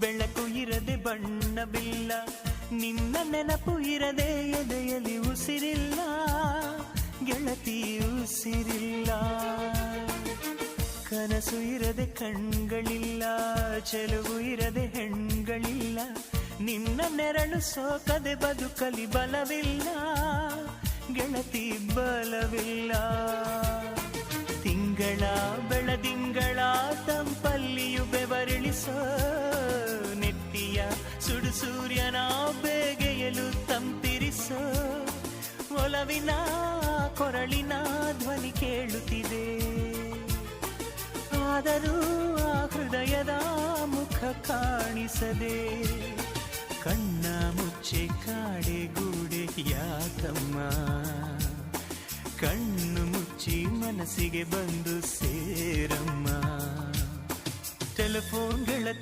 ಬೆಳಕು ಇರದೆ ಬಣ್ಣವಿಲ್ಲ, ನಿನ್ನ ನೆನಪು ಇರದೆ ಎದೆಯಲ್ಲಿ ಉಸಿರಿಲ್ಲ, ಗೆಳತಿ ಉಸಿರಿಲ್ಲ. ಕನಸು ಇರದೆ ಕಣ್ಗಳಿಲ್ಲ, ಚೆಲುವು ಇರದೆ ಹೆಣ್ಗಳಿಲ್ಲ, ನಿನ್ನ ನೆರಳು ಸೋಕದೆ ಬದುಕಲಿ ಬಲವಿಲ್ಲ, ಗೆಳತಿ ಬಲವಿಲ್ಲ. ತಿಂಗಳ ಬೆಳದಿಂಗಳ ತಂಪಲ್ಲಿಯು ಬೆವರಿಳಿಸೋ, ನೆತ್ತಿಯ ಸುಡು ಸೂರ್ಯನ ಬೇಗೆಯಲು ತಂಪಿರಿಸೋ, ಒಲವಿನ ಕೊರಳಿನ ಧ್ವನಿ ಕೇಳುತ್ತಿದೆ, ಆದರೂ ಆ ಹೃದಯದ ಮುಖ ಕಾಣಿಸದೆ. ಕಣ್ಣ ಮುಚ್ಚೆ ಕಾಡೆ ಗೂಡೆ ಯಾಕಮ್ಮ, ಕಣ್ಣು ಮುಚ್ಚಿ ಮನಸ್ಸಿಗೆ ಬಂದು ಸೇರಮ್ಮ. ಟೆಲಿಫೋನ್ ಗೆಳತಿ